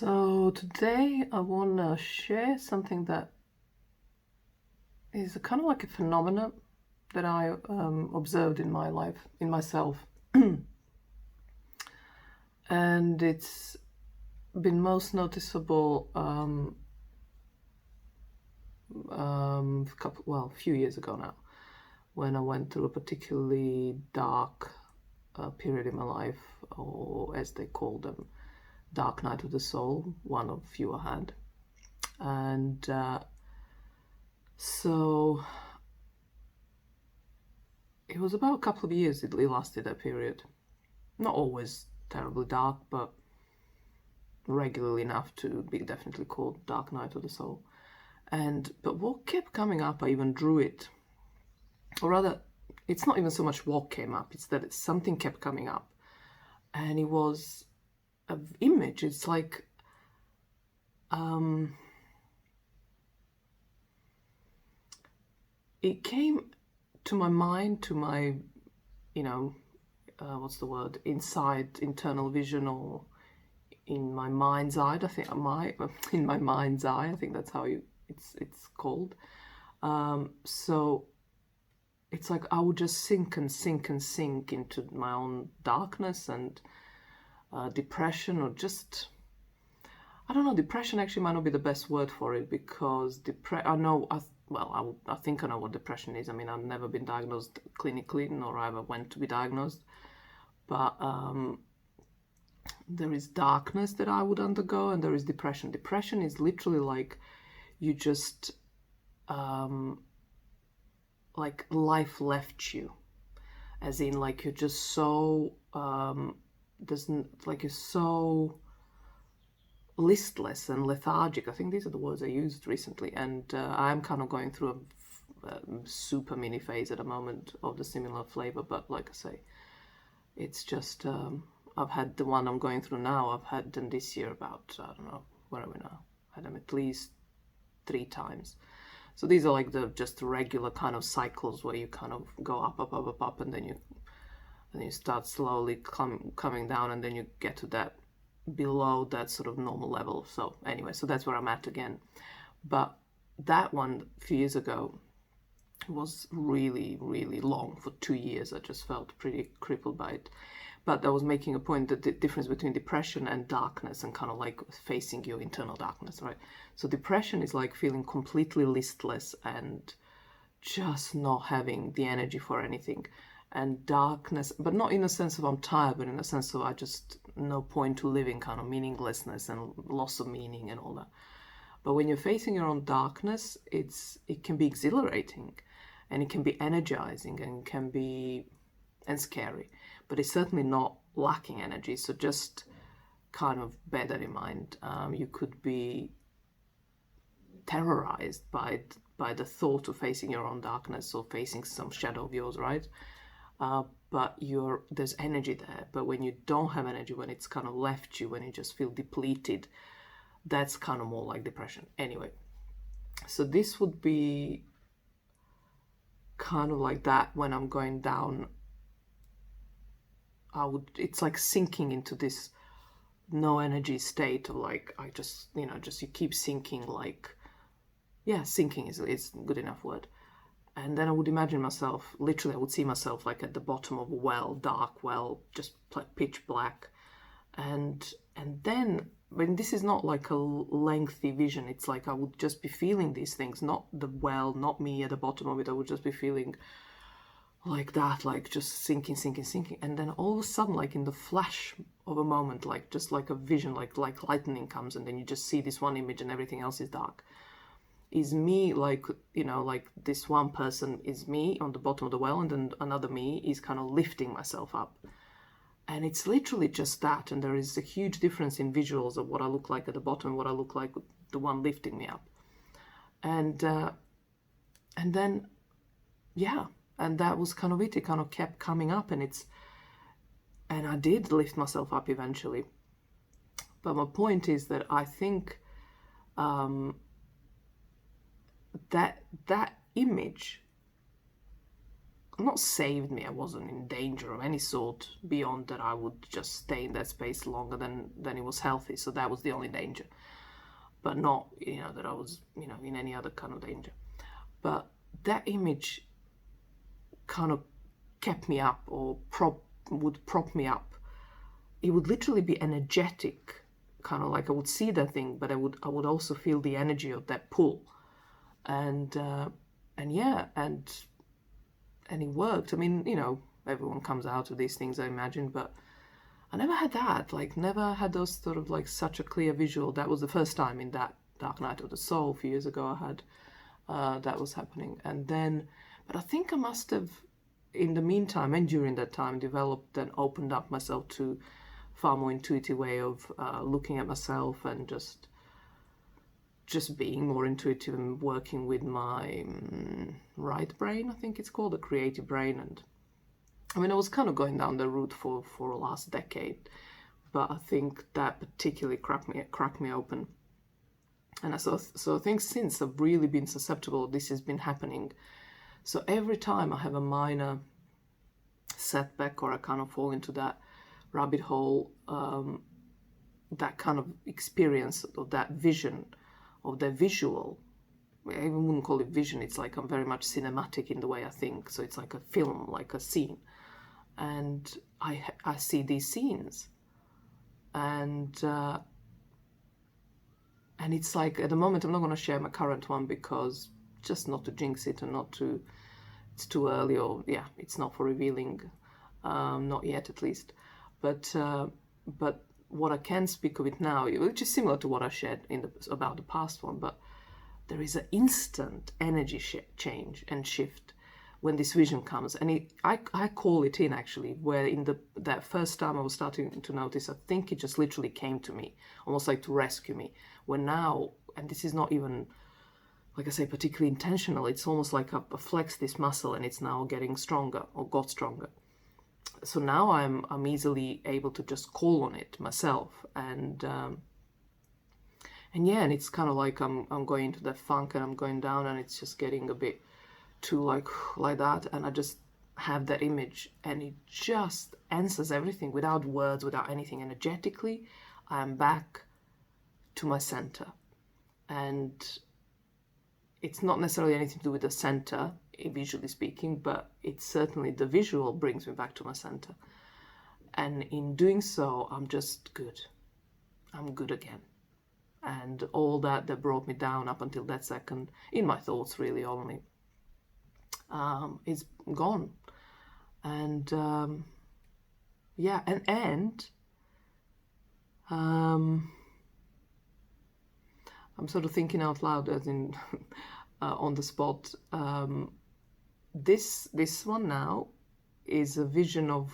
So today I want to share something that is kind of like a phenomenon that I observed in my life, in myself. And it's been most noticeable a few years ago now, when I went through a particularly dark period in my life, or as they call them, dark night of the soul, one of few I had. And so it was about a couple of years it lasted, that period. Not always terribly dark, but regularly enough to be definitely called dark night of the soul. But what kept coming up, I even drew it. Or rather, it's not even so much what came up, it's that something kept coming up. And it was an image. It's like it came to my mind, to my, what's the word, internal vision, or in my mind's eye. In my mind's eye, I think that's how it's called. So it's like I would just sink and sink and sink into my own darkness and depression, or just, I don't know, depression actually might not be the best word for it, because I think I know what depression is. I mean, I've never been diagnosed clinically, nor I ever went to be diagnosed. But there is darkness that I would undergo, and there is depression. Depression is literally like you just, like life left you. As in, like, you're just so, you're so listless and lethargic. I think these are the words I used recently, and I'm kind of going through a super mini phase at the moment of the similar flavor. But like I say, it's just I've had the one I'm going through now. I've had them this year about, I don't know, where are we now? Had them at least 3 times. So these are like the just regular kind of cycles where you kind of go up, and then you start slowly coming down, and then you get to that below that sort of normal level. So anyway, so that's where I'm at again. But that one a few years ago was really, really long. For 2 years I just felt pretty crippled by it. But I was making a point that the difference between depression and darkness, and kind of like facing your internal darkness, right? So depression is like feeling completely listless and just not having the energy for anything. And darkness, but not in a sense of I'm tired, but in a sense of I just no point to living, kind of meaninglessness and loss of meaning and all that. But when you're facing your own darkness, it can be exhilarating, and it can be energizing, and can be scary, but it's certainly not lacking energy. So just kind of bear that in mind. You could be terrorized by the thought of facing your own darkness, or facing some shadow of yours, right? But there's energy there. But when you don't have energy, when it's kind of left you, when you just feel depleted, that's kind of more like depression. Anyway, so this would be kind of like that. When I'm going down, it's like sinking into this no energy state of like, I just, you keep sinking, like, yeah, sinking is a good enough word. And then I would imagine myself, literally I would see myself like at the bottom of a well, dark well, just pitch black. And then, when this is not like a lengthy vision, it's like I would just be feeling these things, not the well, not me at the bottom of it. I would just be feeling like that, like just sinking. And then all of a sudden, like in the flash of a moment, like just like a vision, like lightning comes, and then you just see this one image and everything else is dark. Is me, like, like this one person is me on the bottom of the well, and then another me is kind of lifting myself up. And it's literally just that. And there is a huge difference in visuals of what I look like at the bottom and what I look like with the one lifting me up. And then, yeah, and that was kind of it. It kind of kept coming up, and I did lift myself up eventually. But my point is that I think that image, not saved me. I wasn't in danger of any sort beyond that I would just stay in that space longer than it was healthy. So that was the only danger, but not, that I was, in any other kind of danger. But that image kind of kept me up, or would prop me up. It would literally be energetic, kind of like I would see that thing, but I would also feel the energy of that pull, and yeah, and it worked. I mean, everyone comes out of these things, I imagine, but I never had that. Like, never had those sort of like such a clear visual. That was the first time in that Dark Night of the Soul a few years ago I had that was happening, and then, but I think I must have, in the meantime and during that time, developed and opened up myself to far more intuitive way of looking at myself, and just being more intuitive and working with my right brain, I think it's called, the creative brain. And I mean, I was kind of going down the route for the last decade, but I think that particularly cracked me open. And so I think since I've really been susceptible, this has been happening. So every time I have a minor setback, or I kind of fall into that rabbit hole, that kind of experience of that vision, of the visual, I even wouldn't call it vision, it's like I'm very much cinematic in the way I think. So it's like a film, like a scene. And I see these scenes. And it's like, at the moment, I'm not going to share my current one, because just not to jinx it, and it's too early, or it's not for revealing, not yet at least. But what I can speak of it now, which is similar to what I shared about the past one, but there is an instant energy change and shift when this vision comes. And I call it in, actually, where in that first time I was starting to notice, I think it just literally came to me, almost like to rescue me. Where now, and this is not even, like I say, particularly intentional, it's almost like I flexed this muscle and it's now getting stronger, or got stronger. So now I'm easily able to just call on it myself, and and it's kind of like I'm going into that funk, and I'm going down, and it's just getting a bit too like that, and I just have that image, and it just answers everything without words, without anything. Energetically, I am back to my center, and it's not necessarily anything to do with the center, visually speaking, but it's certainly the visual brings me back to my center. And in doing so, I'm just good. I'm good again. And all that brought me down up until that second, in my thoughts really only, is gone. And I'm sort of thinking out loud, as in on the spot. This one now is a vision of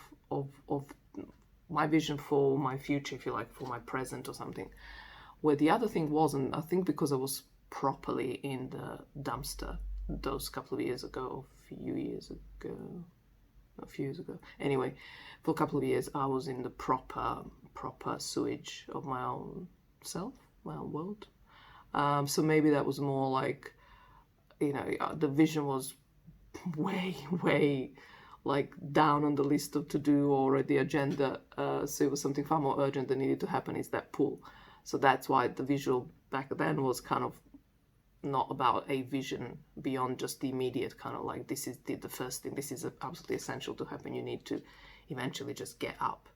my vision for my future, if you like, for my present or something. Where the other thing wasn't, I think, because I was properly in the dumpster those couple of years ago, a few years ago. Anyway, for a couple of years, I was in the proper sewage of my own self, my own world. So maybe that was more like, the vision was way like down on the list of to do or the agenda. So it was something far more urgent that needed to happen, is that pull. So that's why the visual back then was kind of not about a vision beyond just the immediate kind of like, this is the first thing, this is absolutely essential to happen. You need to eventually just get up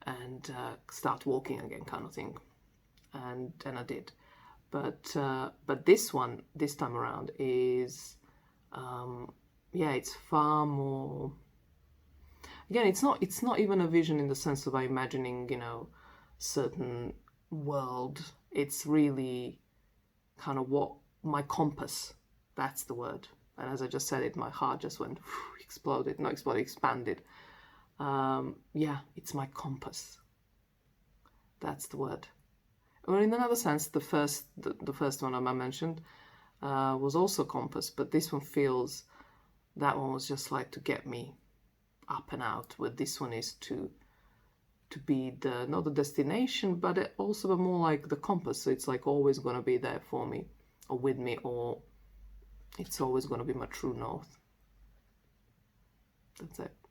and start walking again, kind of thing. And I did. But this time around is, it's far more. Again, it's not even a vision in the sense of imagining, certain world. It's really kind of what my compass. That's the word. And as I just said it, my heart just went expanded. It's my compass. That's the word. Well, in another sense, the first one I mentioned was also compass, but this one feels, that one was just like to get me up and out, where this one is to be not the destination, but it also more like the compass. So it's like always going to be there for me, or with me, or it's always going to be my true north. That's it.